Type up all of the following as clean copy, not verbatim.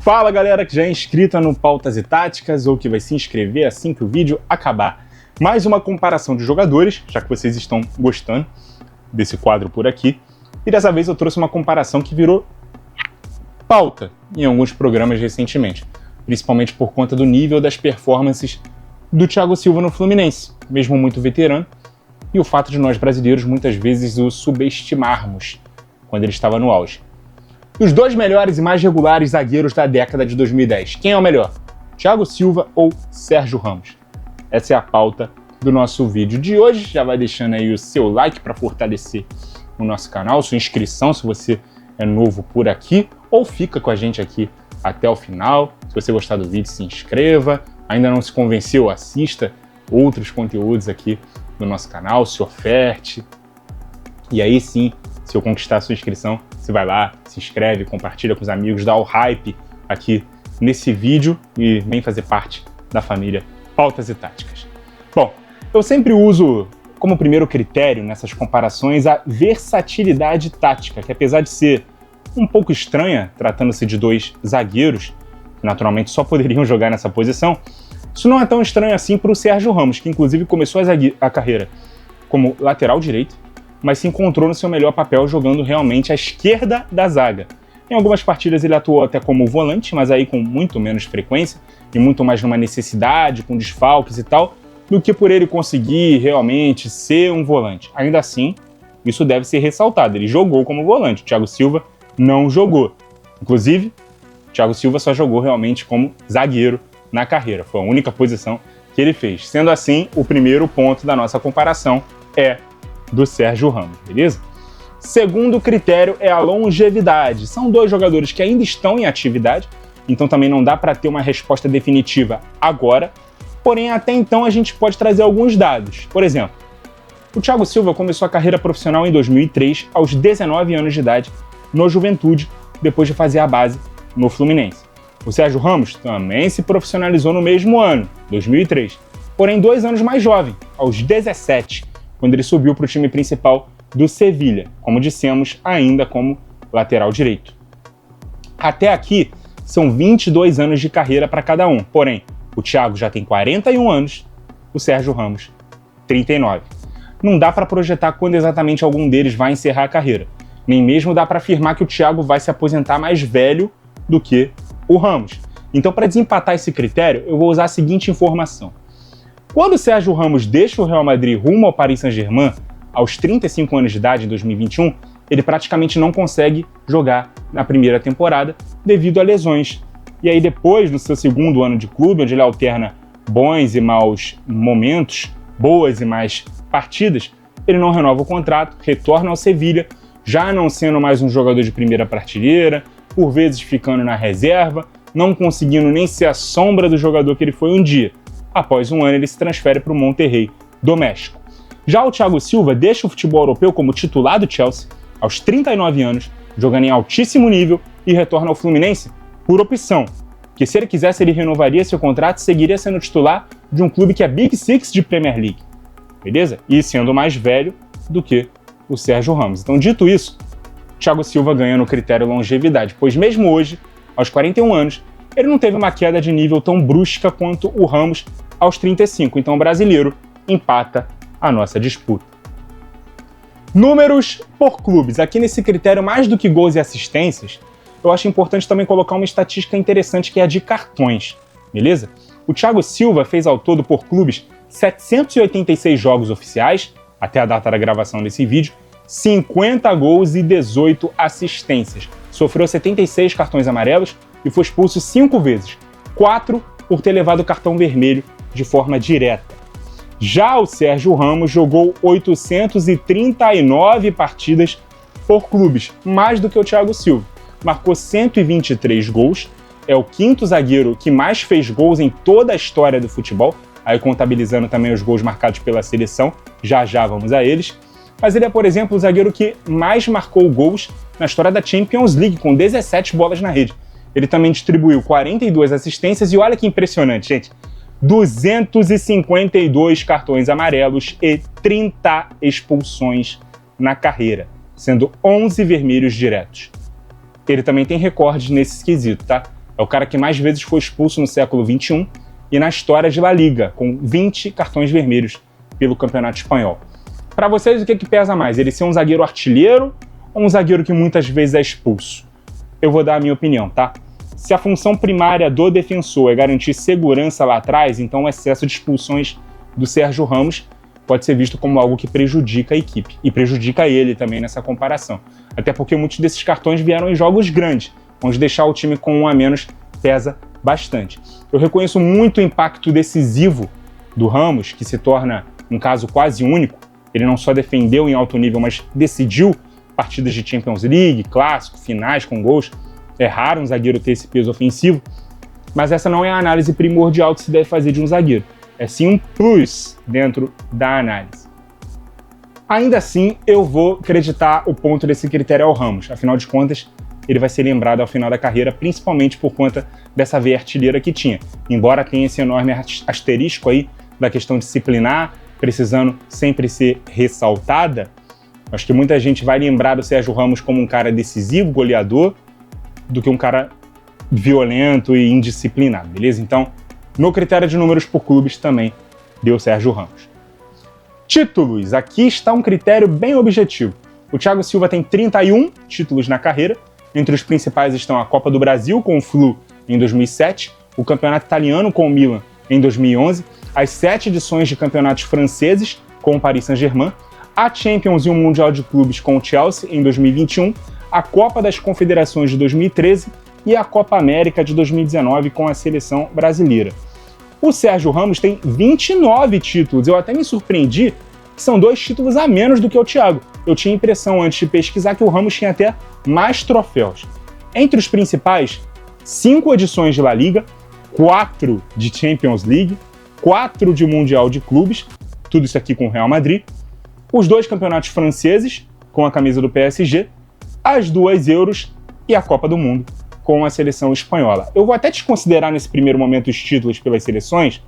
Fala galera que já é inscrita no Pautas e Táticas ou que vai se inscrever assim que o vídeo acabar. Mais uma comparação de jogadores, já que vocês estão gostando desse quadro por aqui. E dessa vez eu trouxe uma comparação que virou pauta em alguns programas recentemente, principalmente por conta do nível das performances do Thiago Silva no Fluminense, mesmo muito veterano, e o fato de nós brasileiros muitas vezes o subestimarmos quando ele estava no auge. Os dois melhores e mais regulares zagueiros da década de 2010. Quem é o melhor? Thiago Silva ou Sérgio Ramos? Essa é a pauta do nosso vídeo de hoje. Já vai deixando aí o seu like para fortalecer o nosso canal, sua inscrição se você é novo por aqui, ou fica com a gente aqui até o final. Se você gostar do vídeo, se inscreva. Ainda não se convenceu, assista outros conteúdos aqui do nosso canal, se oferte. E aí sim, se eu conquistar a sua inscrição, você vai lá, se inscreve, compartilha com os amigos, dá o hype aqui nesse vídeo e vem fazer parte da família Pautas e Táticas. Bom, eu sempre uso como primeiro critério nessas comparações a versatilidade tática, que apesar de ser um pouco estranha, tratando-se de dois zagueiros, que naturalmente só poderiam jogar nessa posição, isso não é tão estranho assim para o Sérgio Ramos, que inclusive começou a carreira como lateral direito, mas se encontrou no seu melhor papel jogando realmente à esquerda da zaga. Em algumas partidas ele atuou até como volante, mas aí com muito menos frequência e muito mais numa necessidade, com desfalques e tal, do que por ele conseguir realmente ser um volante. Ainda assim, isso deve ser ressaltado, ele jogou como volante, o Thiago Silva não jogou. Inclusive, o Thiago Silva só jogou realmente como zagueiro na carreira, foi a única posição que ele fez. Sendo assim, o primeiro ponto da nossa comparação é do Sérgio Ramos, beleza? Segundo critério é a longevidade. São dois jogadores que ainda estão em atividade, então também não dá para ter uma resposta definitiva agora, porém até então a gente pode trazer alguns dados. Por exemplo, o Thiago Silva começou a carreira profissional em 2003, aos 19 anos de idade, no Juventude, depois de fazer a base no Fluminense. O Sérgio Ramos também se profissionalizou no mesmo ano, 2003, porém 2 anos mais jovem, aos 17, quando ele subiu para o time principal do Sevilha, como dissemos, ainda como lateral direito. Até aqui, são 22 anos de carreira para cada um, porém, o Thiago já tem 41 anos, o Sérgio Ramos, 39. Não dá para projetar quando exatamente algum deles vai encerrar a carreira, nem mesmo dá para afirmar que o Thiago vai se aposentar mais velho do que o Ramos. Então, para desempatar esse critério, eu vou usar a seguinte informação. Quando o Sérgio Ramos deixa o Real Madrid rumo ao Paris Saint-Germain, aos 35 anos de idade, em 2021, ele praticamente não consegue jogar na primeira temporada devido a lesões. E aí depois, no seu segundo ano de clube, onde ele alterna bons e maus momentos, boas e más partidas, ele não renova o contrato, retorna ao Sevilha, já não sendo mais um jogador de primeira prateleira, por vezes ficando na reserva, não conseguindo nem ser a sombra do jogador que ele foi um dia. Após um ano, ele se transfere para o Monterrey, do México. Já o Thiago Silva deixa o futebol europeu como titular do Chelsea, aos 39 anos, jogando em altíssimo nível, e retorna ao Fluminense por opção, que se ele quisesse, ele renovaria seu contrato e seguiria sendo titular de um clube que é Big Six de Premier League. Beleza? E sendo mais velho do que o Sérgio Ramos. Então, dito isso, Thiago Silva ganha no critério longevidade, pois mesmo hoje, aos 41 anos, ele não teve uma queda de nível tão brusca quanto o Ramos aos 35, então o brasileiro empata a nossa disputa. Números por clubes. Aqui nesse critério, mais do que gols e assistências, eu acho importante também colocar uma estatística interessante que é a de cartões, beleza? O Thiago Silva fez ao todo por clubes 786 jogos oficiais, até a data da gravação desse vídeo, 50 gols e 18 assistências. Sofreu 76 cartões amarelos e foi expulso 5 vezes, 4 por ter levado o cartão vermelho de forma direta. Já o Sérgio Ramos jogou 839 partidas por clubes, mais do que o Thiago Silva. Marcou 123 gols, é o quinto zagueiro que mais fez gols em toda a história do futebol, aí contabilizando também os gols marcados pela seleção, já vamos a eles. Mas ele é, por exemplo, o zagueiro que mais marcou gols na história da Champions League, com 17 bolas na rede. Ele também distribuiu 42 assistências e olha que impressionante, gente, 252 cartões amarelos e 30 expulsões na carreira, sendo 11 vermelhos diretos. Ele também tem recordes nesse quesito, tá? É o cara que mais vezes foi expulso no século XXI e na história de La Liga, com 20 cartões vermelhos pelo Campeonato Espanhol. Para vocês, o que pesa mais? Ele ser um zagueiro artilheiro ou um zagueiro que muitas vezes é expulso? Eu vou dar a minha opinião, tá? Se a função primária do defensor é garantir segurança lá atrás, então o excesso de expulsões do Sérgio Ramos pode ser visto como algo que prejudica a equipe e prejudica ele também nessa comparação. Até porque muitos desses cartões vieram em jogos grandes, onde deixar o time com um a menos pesa bastante. Eu reconheço muito o impacto decisivo do Ramos, que se torna um caso quase único. Ele não só defendeu em alto nível, mas decidiu partidas de Champions League, clássico, finais com gols. É raro um zagueiro ter esse peso ofensivo, mas essa não é a análise primordial que se deve fazer de um zagueiro. É sim um plus dentro da análise. Ainda assim, eu vou acreditar o ponto desse critério ao Ramos. Afinal de contas, ele vai ser lembrado ao final da carreira, principalmente por conta dessa veia artilheira que tinha. Embora tenha esse enorme asterisco aí da questão disciplinar, precisando sempre ser ressaltada, acho que muita gente vai lembrar do Sérgio Ramos como um cara decisivo, goleador, do que um cara violento e indisciplinado, beleza? Então, no critério de números por clubes também deu Sérgio Ramos. Títulos. Aqui está um critério bem objetivo. O Thiago Silva tem 31 títulos na carreira. Entre os principais estão a Copa do Brasil com o Flu em 2007, o Campeonato Italiano com o Milan em 2011, as 7 edições de campeonatos franceses com o Paris Saint-Germain, a Champions e o Mundial de Clubes com o Chelsea em 2021, a Copa das Confederações de 2013 e a Copa América de 2019 com a seleção brasileira. O Sérgio Ramos tem 29 títulos. Eu até me surpreendi que são 2 títulos a menos do que o Thiago. Eu tinha a impressão, antes de pesquisar, que o Ramos tinha até mais troféus. Entre os principais, 5 edições de La Liga, 4 de Champions League, 4 de Mundial de Clubes, tudo isso aqui com o Real Madrid, os 2 campeonatos franceses, com a camisa do PSG, as 2 Euros e a Copa do Mundo, com a seleção espanhola. Eu vou até desconsiderar nesse primeiro momento os títulos pelas seleções,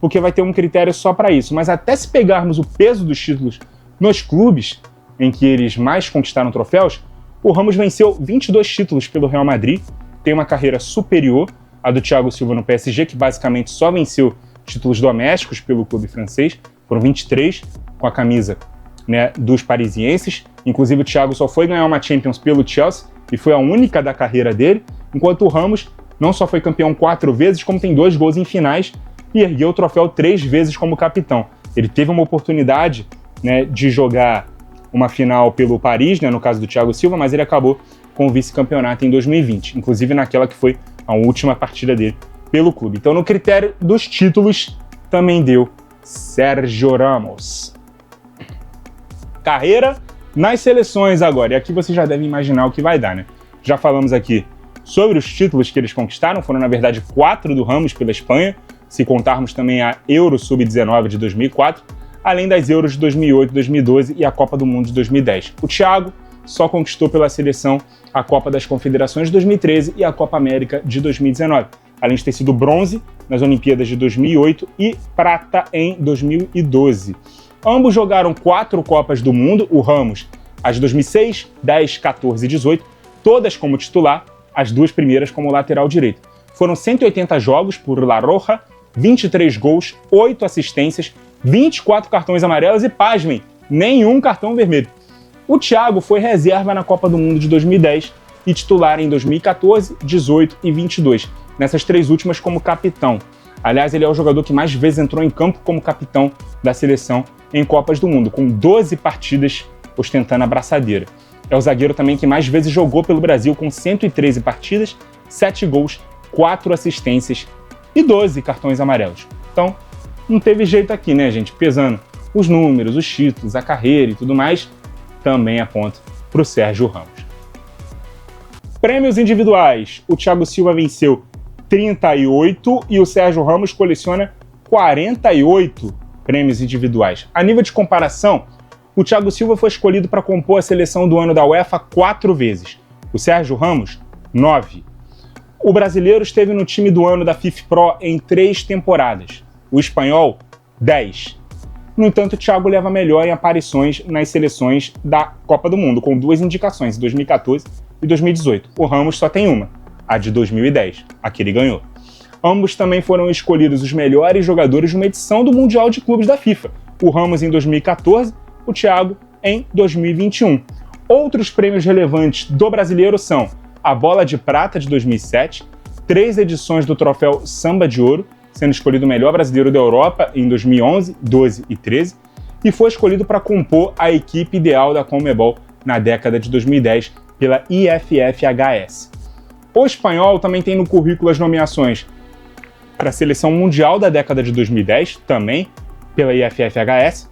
porque vai ter um critério só para isso, mas até se pegarmos o peso dos títulos nos clubes, em que eles mais conquistaram troféus, o Ramos venceu 22 títulos pelo Real Madrid, tem uma carreira superior à do Thiago Silva no PSG, que basicamente só venceu títulos domésticos pelo clube francês, foram 23 com a camisa, né, dos parisienses. Inclusive o Thiago só foi ganhar uma Champions pelo Chelsea e foi a única da carreira dele, enquanto o Ramos não só foi campeão 4 vezes, como tem 2 gols em finais e ergueu o troféu 3 vezes como capitão. Ele teve uma oportunidade, né, de jogar uma final pelo Paris, né, no caso do Thiago Silva, mas ele acabou com o vice-campeonato em 2020, inclusive naquela que foi a última partida dele pelo clube. Então, no critério dos títulos, também deu Sérgio Ramos. Carreira nas seleções agora, e aqui você já deve imaginar o que vai dar, né? Já falamos aqui sobre os títulos que eles conquistaram, foram na verdade 4 do Ramos pela Espanha, se contarmos também a Euro Sub-19 de 2004, além das Euros de 2008, 2012 e a Copa do Mundo de 2010. O Thiago só conquistou pela seleção a Copa das Confederações de 2013 e a Copa América de 2019, além de ter sido bronze nas Olimpíadas de 2008 e prata em 2012. Ambos jogaram 4 Copas do Mundo, o Ramos as de 2006, 10, 14 e 18, todas como titular, as 2 primeiras como lateral direito. Foram 180 jogos por La Roja, 23 gols, 8 assistências, 24 cartões amarelos e, pasmem, nenhum cartão vermelho. O Thiago foi reserva na Copa do Mundo de 2010 e titular em 2014, 18 e 22, nessas 3 últimas como capitão. Aliás, ele é o jogador que mais vezes entrou em campo como capitão da seleção em Copas do Mundo, com 12 partidas ostentando a braçadeira. É o zagueiro também que mais vezes jogou pelo Brasil, com 113 partidas, 7 gols, 4 assistências e 12 cartões amarelos. Então, não teve jeito aqui, né, gente? Pesando os números, os títulos, a carreira e tudo mais, também aponta para o Sérgio Ramos. Prêmios individuais. O Thiago Silva venceu 38 e o Sérgio Ramos coleciona 48 prêmios individuais. A nível de comparação, o Thiago Silva foi escolhido para compor a seleção do ano da UEFA 4 vezes. O Sérgio Ramos, 9. O brasileiro esteve no time do ano da FIFPro em 3 temporadas. O espanhol, 10. No entanto, o Thiago leva melhor em aparições nas seleções da Copa do Mundo, com 2 indicações, em 2014 e 2018. O Ramos só tem uma, a de 2010, a que ele ganhou. Ambos também foram escolhidos os melhores jogadores de uma edição do Mundial de Clubes da FIFA, o Ramos em 2014, o Thiago em 2021. Outros prêmios relevantes do brasileiro são a Bola de Prata de 2007, 3 edições do troféu Samba de Ouro, sendo escolhido o melhor brasileiro da Europa em 2011, 12 e 13, e foi escolhido para compor a equipe ideal da CONMEBOL na década de 2010 pela IFFHS. O espanhol também tem no currículo as nomeações para a Seleção Mundial da década de 2010, também pela IFFHS,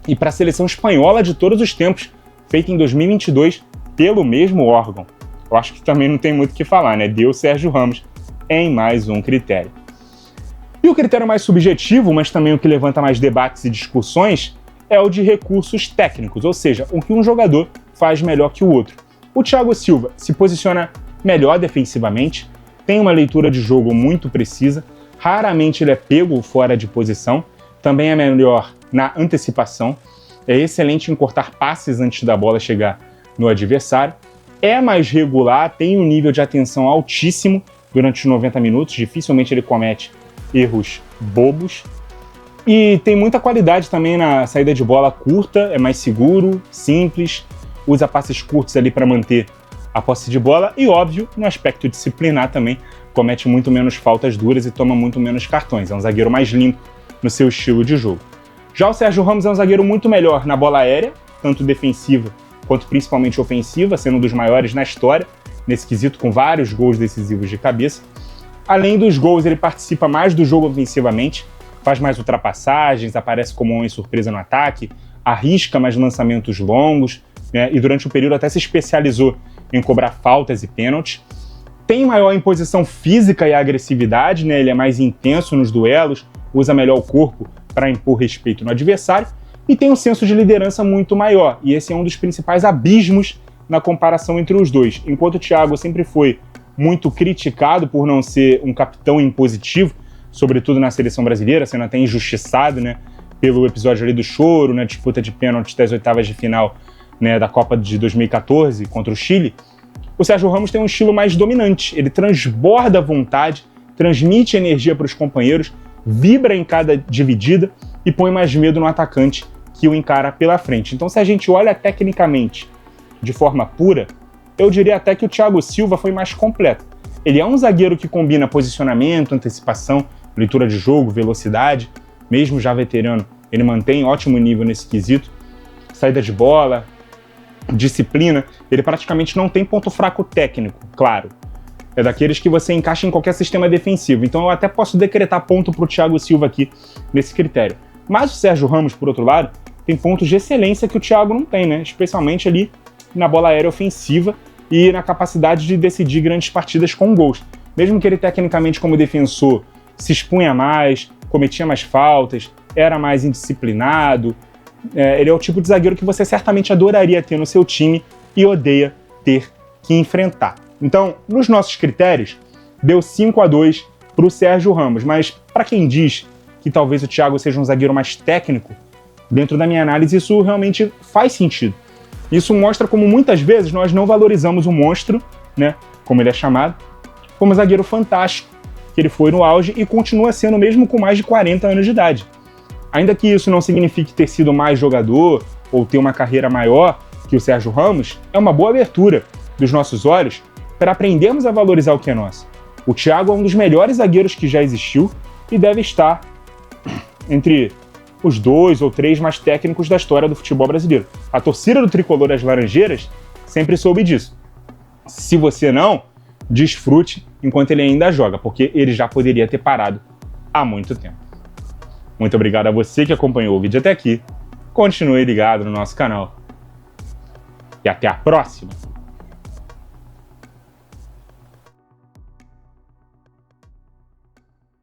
e para a Seleção Espanhola de todos os tempos, feita em 2022 pelo mesmo órgão. Eu acho que também não tem muito o que falar, né? Deu Sérgio Ramos em mais um critério. E o critério mais subjetivo, mas também o que levanta mais debates e discussões, é o de recursos técnicos, ou seja, o que um jogador faz melhor que o outro. O Thiago Silva se posiciona melhor defensivamente, tem uma leitura de jogo muito precisa, raramente ele é pego fora de posição, também é melhor na antecipação, é excelente em cortar passes antes da bola chegar no adversário, é mais regular, tem um nível de atenção altíssimo durante os 90 minutos, dificilmente ele comete erros bobos, e tem muita qualidade também na saída de bola curta, é mais seguro, simples, usa passes curtos ali para manter a posse de bola e, óbvio, no aspecto disciplinar também, comete muito menos faltas duras e toma muito menos cartões. É um zagueiro mais limpo no seu estilo de jogo. Já o Sérgio Ramos é um zagueiro muito melhor na bola aérea, tanto defensiva quanto principalmente ofensiva, sendo um dos maiores na história, nesse quesito, com vários gols decisivos de cabeça. Além dos gols, ele participa mais do jogo ofensivamente, faz mais ultrapassagens, aparece como homem surpresa no ataque, arrisca mais lançamentos longos, né, e durante o período até se especializou em cobrar faltas e pênaltis. Tem maior imposição física e agressividade, né, ele é mais intenso nos duelos, usa melhor o corpo para impor respeito no adversário, e tem um senso de liderança muito maior, e esse é um dos principais abismos na comparação entre os dois. Enquanto o Thiago sempre foi muito criticado por não ser um capitão impositivo, sobretudo na seleção brasileira, sendo até injustiçado, né, pelo episódio ali do choro, na disputa de pênaltis das oitavas de final, né, da Copa de 2014 contra o Chile, o Sérgio Ramos tem um estilo mais dominante, ele transborda a vontade, transmite energia para os companheiros, vibra em cada dividida e põe mais medo no atacante que o encara pela frente. Então, se a gente olha tecnicamente de forma pura, eu diria até que o Thiago Silva foi mais completo. Ele é um zagueiro que combina posicionamento, antecipação, leitura de jogo, velocidade, mesmo já veterano, ele mantém ótimo nível nesse quesito, saída de bola, disciplina, ele praticamente não tem ponto fraco técnico, claro. É daqueles que você encaixa em qualquer sistema defensivo. Então eu até posso decretar ponto para o Thiago Silva aqui nesse critério. Mas o Sérgio Ramos, por outro lado, tem pontos de excelência que o Thiago não tem, né? Especialmente ali na bola aérea ofensiva e na capacidade de decidir grandes partidas com gols. Mesmo que ele tecnicamente como defensor se expunha mais, cometia mais faltas, era mais indisciplinado, ele é o tipo de zagueiro que você certamente adoraria ter no seu time e odeia ter que enfrentar. Então, nos nossos critérios, deu 5-2 para o Sérgio Ramos, mas para quem diz que talvez o Thiago seja um zagueiro mais técnico, dentro da minha análise isso realmente faz sentido. Isso mostra como muitas vezes nós não valorizamos o monstro, né, como ele é chamado, como zagueiro fantástico que ele foi no auge e continua sendo mesmo com mais de 40 anos de idade. Ainda que isso não signifique ter sido mais jogador ou ter uma carreira maior que o Sérgio Ramos, é uma boa abertura dos nossos olhos para aprendermos a valorizar o que é nosso. O Thiago é um dos melhores zagueiros que já existiu e deve estar entre os 2 ou 3 mais técnicos da história do futebol brasileiro. A torcida do Tricolor das Laranjeiras sempre soube disso. Se você não, desfrute enquanto ele ainda joga, porque ele já poderia ter parado há muito tempo. Muito obrigado a você que acompanhou o vídeo até aqui. Continue ligado no nosso canal. E até a próxima!